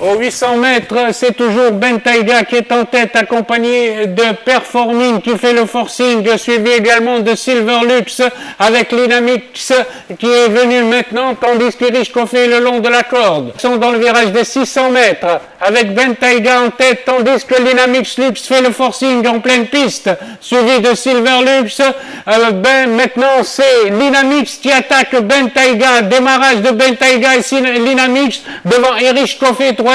Aux 800 mètres, c'est toujours Bentayga qui est en tête, accompagné de Performing qui fait le forcing, suivi également de Silverlux avec Linamix qui est venu maintenant, tandis qu'Irichko fait le long de la corde. Ils sont dans le virage des 600 mètres avec Bentayga en tête, tandis que Linamix Lux fait le forcing en pleine piste, suivi de Silverlux. Maintenant, c'est Linamix qui attaque Bentayga, démarrage de Bentayga et Linamix devant Irichko fait troisième,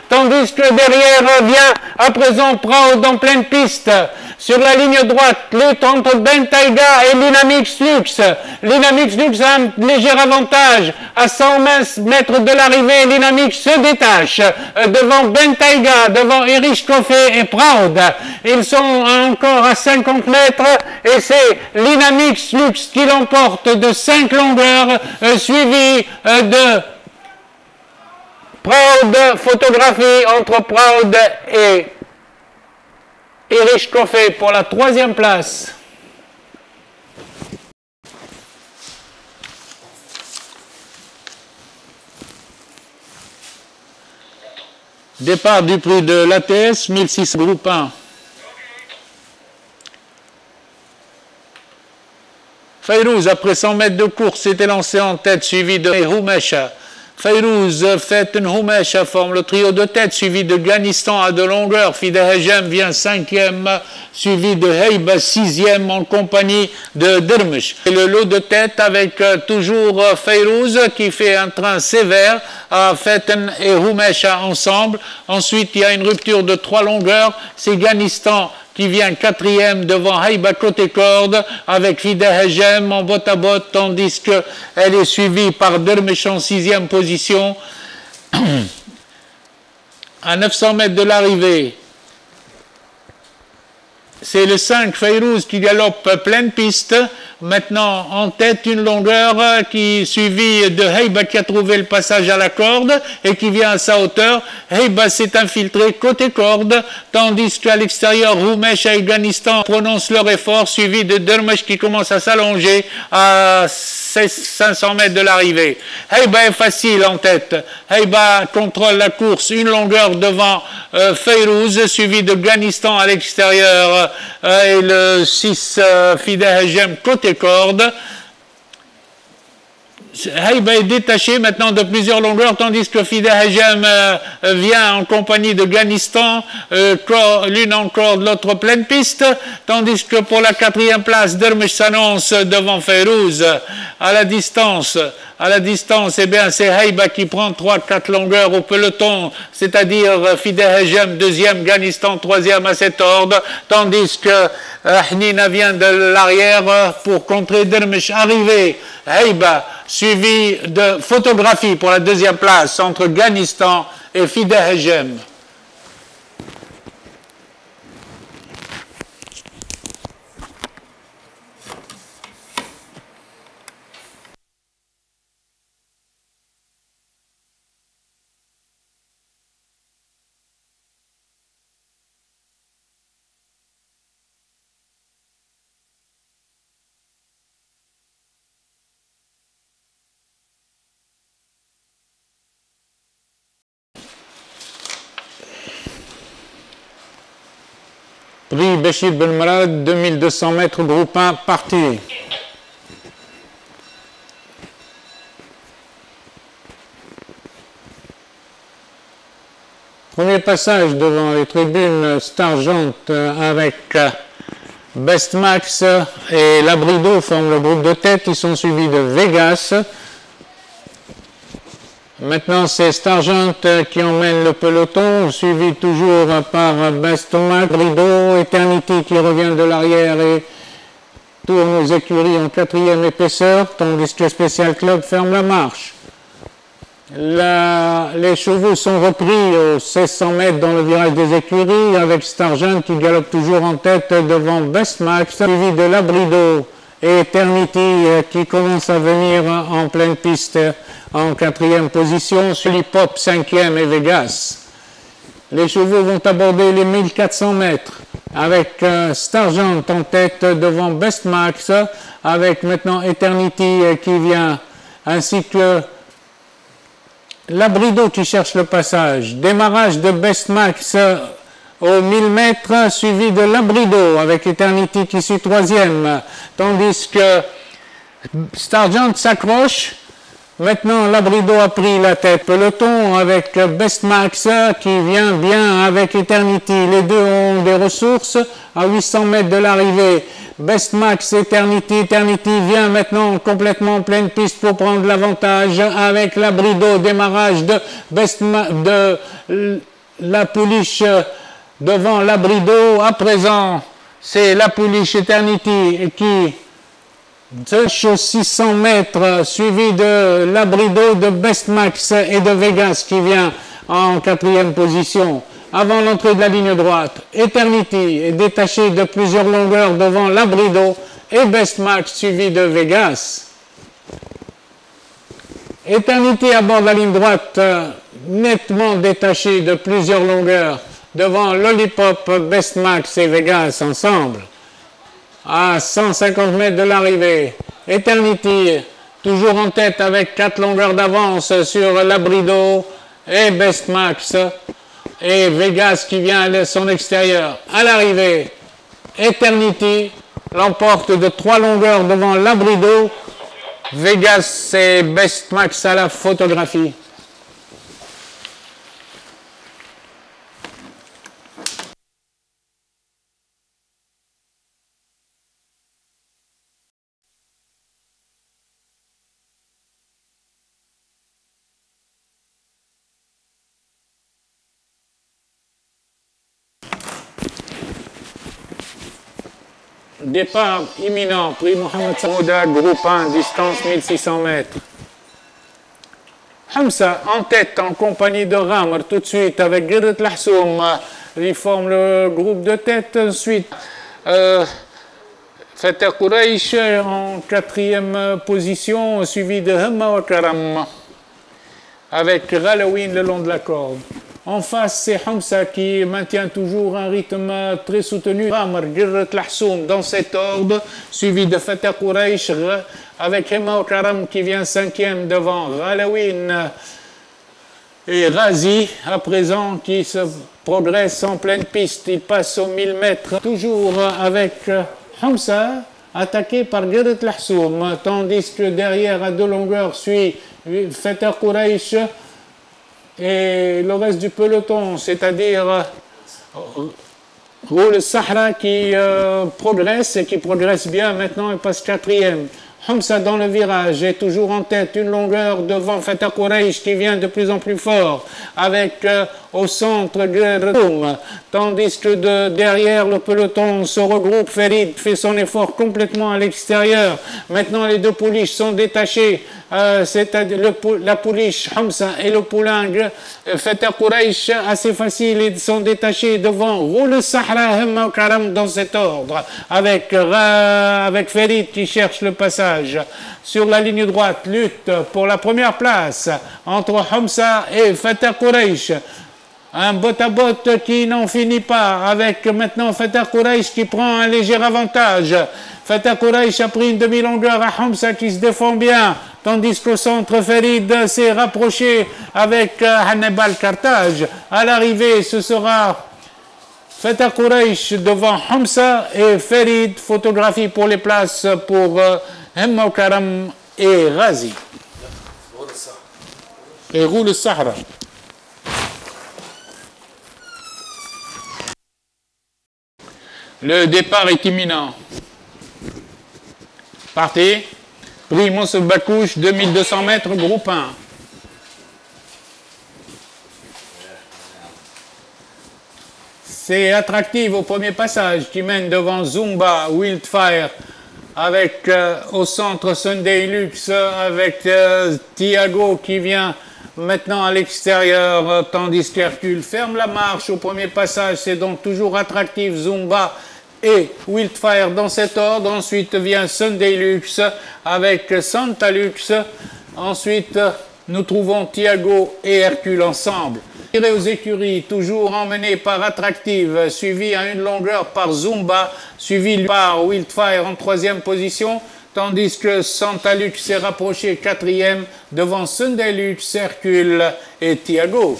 tandis que derrière vient à présent Proud en pleine piste. Sur la ligne droite, lutte entre Bentayga et Linamix Lux. Linamix Lux a un léger avantage. À 100 mètres de l'arrivée, Linamix se détache devant Bentayga, devant Irichko et Proud. Ils sont encore à 50 mètres et c'est Linamix Lux qui l'emporte de 5 longueurs, suivi de Proud, photographie entre Proud et Irichko pour la troisième place. Départ du prix de l'ATS, 1600 groupe 1. Fayrouz, après 100 mètres de course, s'était lancé en tête, suivi de Houmesha. Fayrouz fait une Houmesha, forme le trio de tête, suivi de Ghanistan à de longueur. Fideh vient 5e, suivi de Heiba 6e en compagnie de Dermish. Et le lot de tête avec toujours Fayrouz qui fait un train sévère à Feten et Houmesha ensemble. Ensuite, il y a une rupture de 3 longueurs. C'est Ghanistan qui vient 4e devant Heiba côté corde avec Fideh en botte à botte, tandis qu'elle est suivie par Dermish en 6e position. À 900 mètres de l'arrivée, c'est le 5 Fayrouz qui galope pleine piste. Maintenant, en tête, une longueur qui suivie de Heiba qui a trouvé le passage à la corde et qui vient à sa hauteur. Heiba s'est infiltré côté corde, tandis qu'à l'extérieur, Roumesh et Afghanistan prononcent leur effort, suivi de Dermish qui commence à s'allonger à 500 mètres de l'arrivée. Heiba est facile en tête. Heiba contrôle la course, une longueur devant Fayrouz, suivi de Ghanistan à l'extérieur et le 6 Fideh côté corde. Heiba est détaché maintenant de plusieurs longueurs, tandis que Fideh vient en compagnie de Ghanistan, l'une en corde, l'autre pleine piste, tandis que pour la 4e place, Dermish s'annonce devant Fayrouz. À la distance, eh bien, c'est Heiba qui prend 3-4 longueurs au peloton, c'est-à-dire Fideh 2e, Ghanistan 3e à cet ordre, tandis que Hnina vient de l'arrière pour contrer Dermish. Arrivé, Heiba, suivi de photographie pour la 2e place entre Ghanistan et Fideh. Prix Béchir Belmarad, 2200 mètres, groupe 1, parti. Premier passage devant les tribunes Stargent avec Bestmax et Labrido forment le groupe de tête. Ils sont suivis de Vegas. Maintenant, c'est Stargent qui emmène le peloton, suivi toujours par Bestmax, Labrido, Eternity qui revient de l'arrière et tourne aux écuries en 4e épaisseur, tandis que Special Club ferme la marche. Les chevaux sont repris aux 1600 mètres dans le virage des écuries avec Stargent qui galope toujours en tête devant Bestmax, suivi de Labrido et Eternity qui commence à venir en pleine piste en 4e position, Sulipop 5e et Vegas. Les chevaux vont aborder les 1400 mètres avec Stargent en tête devant Bestmax, avec maintenant Eternity qui vient, ainsi que Labrido qui cherche le passage. Démarrage de Best Max aux 1000 mètres, suivi de Labrido avec Eternity qui suit troisième. Tandis que Stargent s'accroche. Maintenant, Labrido a pris la tête. Peloton avec Best Max qui vient bien avec Eternity. Les deux ont des ressources à 800 mètres de l'arrivée. Best Max, Eternity. Eternity vient maintenant complètement en pleine piste pour prendre l'avantage avec Labrido. Démarrage de de la pouliche devant Labrido. À présent, c'est la pouliche Eternity qui aux 600 mètres, suivi de Labrido, de Best Max et de Vegas qui vient en quatrième position. Avant l'entrée de la ligne droite, Eternity est détaché de plusieurs longueurs devant Labrido et Best Max suivi de Vegas. Eternity aborde la ligne droite, nettement détaché de plusieurs longueurs devant Lollipop, Best Max et Vegas ensemble. À 150 mètres de l'arrivée, Eternity toujours en tête avec 4 longueurs d'avance sur Labrido et Best Max et Vegas qui vient à son extérieur. À l'arrivée, Eternity l'emporte de 3 longueurs devant Labrido, Vegas et Best Max à la photographie. Départ imminent, prix Mohamed Samouda, groupe 1, distance 1600 mètres. Hamza en tête en compagnie de Ramr tout de suite avec Girret Lahsoum. Il forme le groupe de tête. Ensuite, Fateh Quraish en quatrième position, suivi de Hemma wa Karam avec Ghalawin le long de la corde. En face, c'est Hamza qui maintient toujours un rythme très soutenu. Ramr, Girret Lahsoum dans cet ordre, suivi de Fateh Quraish avec Hemma wa Karam qui vient cinquième devant Ghalawin et Razi à présent qui se progresse en pleine piste. Il passe aux 1000 mètres, toujours avec Hamza attaqué par Girret Lahsoum, tandis que derrière à 2 longueurs suit Fateh Quraish et le reste du peloton, c'est-à-dire Roule Sahra qui progresse et qui progresse bien. Maintenant, il passe quatrième. Hamza dans le virage est toujours en tête, une longueur devant Fateh Quraish qui vient de plus en plus fort avec au centre Gertoum, tandis que derrière le peloton se regroupe. Ferid fait son effort complètement à l'extérieur. Maintenant les deux pouliches sont détachées, c'est-à-dire la pouliche Hamza et le poulingue Fateh Quraish assez facile, ils sont détachés devant Roule Sahra, Hemma Karam dans cet ordre avec Ferid qui cherche le passage. Sur la ligne droite, lutte pour la première place entre Hamza et Fateh Quraish. Un bot-à-bot qui n'en finit pas avec maintenant Fateh Quraish qui prend un léger avantage. Fateh Quraish a pris une demi-longueur à Hamza qui se défend bien, tandis qu'au centre, Ferid s'est rapproché avec Hannibal Carthage. À l'arrivée, ce sera Fateh Quraish devant Hamza et Ferid. Photographie pour les places pour Hemma Karam et Razi. Et Roule Sahra. Le départ est imminent. Partez. Prix Monsef Bakouche, 2200 mètres, groupe 1. C'est attractif au premier passage qui mène devant Zumba, Wildfire, avec au centre Sunday Lux, avec Thiago qui vient maintenant à l'extérieur, tandis qu'Hercule ferme la marche au premier passage. C'est donc toujours attractif, Zumba et Wildfire dans cet ordre. Ensuite vient Sunday Lux avec Santa Lux. Ensuite, nous trouvons Thiago et Hercule ensemble. Tiré aux écuries, toujours emmené par Attractive, suivi à une longueur par Zumba, suivi par Wildfire en troisième position, tandis que Santalux s'est rapproché 4e devant Sundelux, Hercule et Thiago.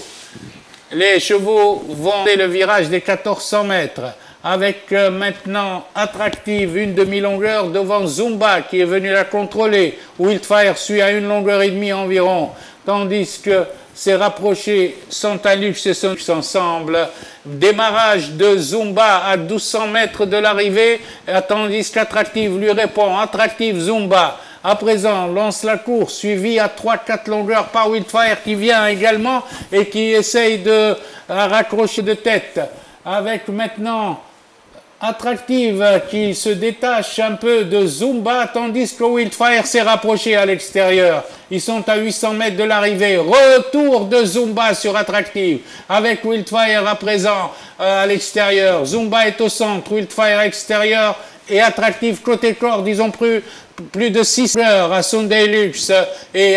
Les chevaux vont le virage des 1400 mètres avec maintenant Attractive, une demi-longueur devant Zumba qui est venu la contrôler. Wildfire suit à une longueur et demie environ, tandis que s'est rapproché Santalux et Santalux ensemble. Démarrage de Zumba à 1200 mètres de l'arrivée, tandis qu'Attractive lui répond. Attractive, Zumba. À présent, lance la course, suivi à 3-4 longueurs par Wildfire qui vient également et qui essaye de raccrocher de tête. Avec maintenant Attractive qui se détache un peu de Zumba, tandis que Wildfire s'est rapproché à l'extérieur. Ils sont à 800 mètres de l'arrivée. Retour de Zumba sur Attractive, avec Wildfire à présent à l'extérieur. Zumba est au centre, Wildfire extérieur et Attractive côté corde. Ils ont plus de 6 heures à Sundelux et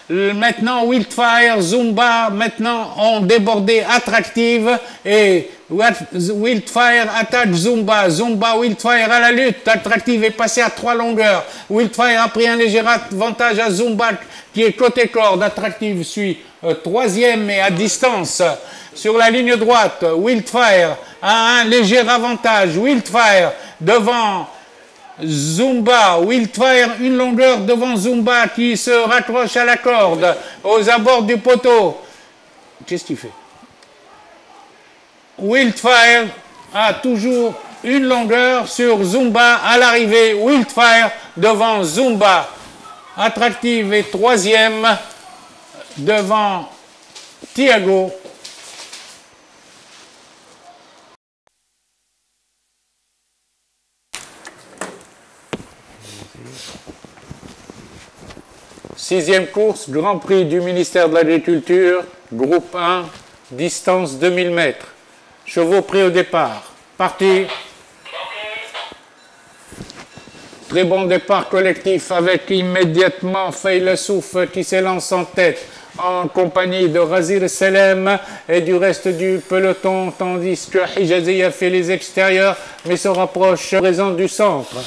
maintenant Wildfire, Zumba maintenant ont débordé Attractive et Wildfire attaque Zumba. Zumba, Wildfire à la lutte. Attractive est passé à 3 longueurs. Wildfire a pris un léger avantage à Zumba qui est côté corde. Attractive suit 3e et à distance. Sur la ligne droite, Wildfire a un léger avantage. Wildfire devant Zumba, Wildfire une longueur devant Zumba qui se raccroche à la corde aux abords du poteau. Qu'est-ce qu'il fait? Wildfire a toujours une longueur sur Zumba à l'arrivée. Wildfire devant Zumba. Attractive est 3e devant Thiago. Sixième course, Grand Prix du ministère de l'Agriculture, groupe 1, distance 2000 mètres. Chevaux pris au départ. Parti. Très bon départ collectif avec immédiatement Feilassouf qui s'élance en tête en compagnie de Razir Selem et du reste du peloton, tandis que Hijazi a fait les extérieurs mais se rapproche présent du centre.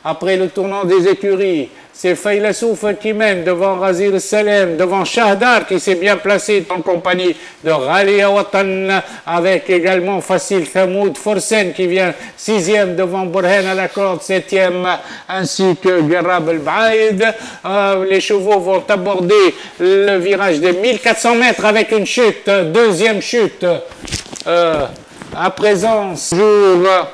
Après le tournant des écuries, c'est Feilassouf qui mène devant Razir Selem, devant Shahdar qui s'est bien placé en compagnie de Ghalia Watan, avec également Facile Thamoud Forsen qui vient 6e devant Burhan à la corde, 7e, ainsi que Garab el-Baïd. Les chevaux vont aborder le virage des 1400 mètres avec une chute, deuxième chute. À présent, sur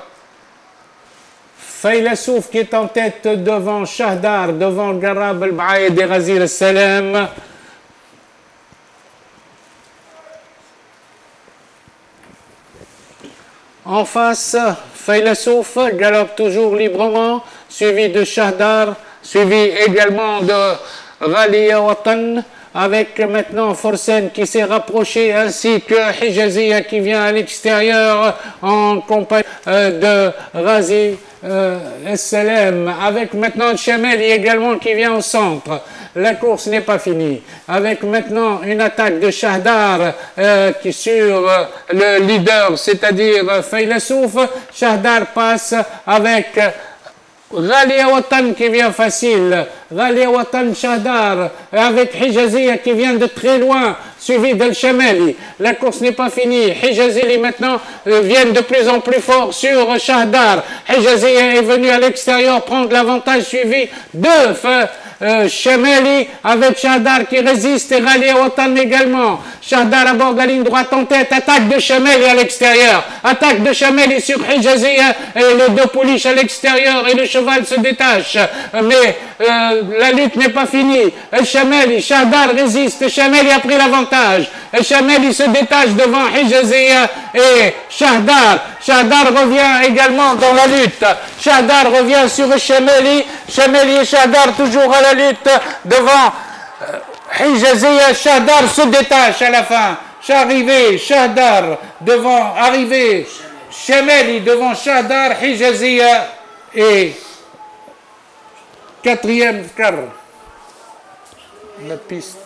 Feilassouf qui est en tête devant Shahdar, devant Garab el-Baïd et Razir Selem. En face, Feilassouf galope toujours librement, suivi de Shahdar, suivi également de Ghalia Watan, avec maintenant Forsen qui s'est rapproché, ainsi que Hijazia qui vient à l'extérieur en compagnie de Razir Selem, avec maintenant Chameli également qui vient au centre. La course n'est pas finie, avec maintenant une attaque de Shahdar qui sur le leader, c'est-à-dire Feilassouf. Shahdar passe avec Ghalia Watan qui vient facile, Ghalia Watan Shahdar, avec Hijazia qui vient de très loin, suivi d'El Chameli. La course n'est pas finie. Hijazili maintenant viennent de plus en plus fort sur Shahdar. Hijazia est venu à l'extérieur prendre l'avantage, suivi de Chameli avec Shahdar qui résiste et Ghalia Watan également. Shahdar aborde la ligne droite en tête, attaque de Chameli à l'extérieur, attaque de Chameli sur Hijazia et les deux pouliches à l'extérieur et le cheval se détache. Mais la lutte n'est pas finie. Chameli, Shahdar résiste, Chameli a pris l'avantage. Chameli se détache devant Hijazia et Shahdar. Shahdar revient également dans la lutte. Shahdar revient sur Chameli. Chameli et Shahdar toujours à la lutte devant Hijazia. Shahdar se détache à la fin. Arrivé, Shahdar devant, arrivé, Chameli devant Shahdar, Hijazia et 4e quart. La piste.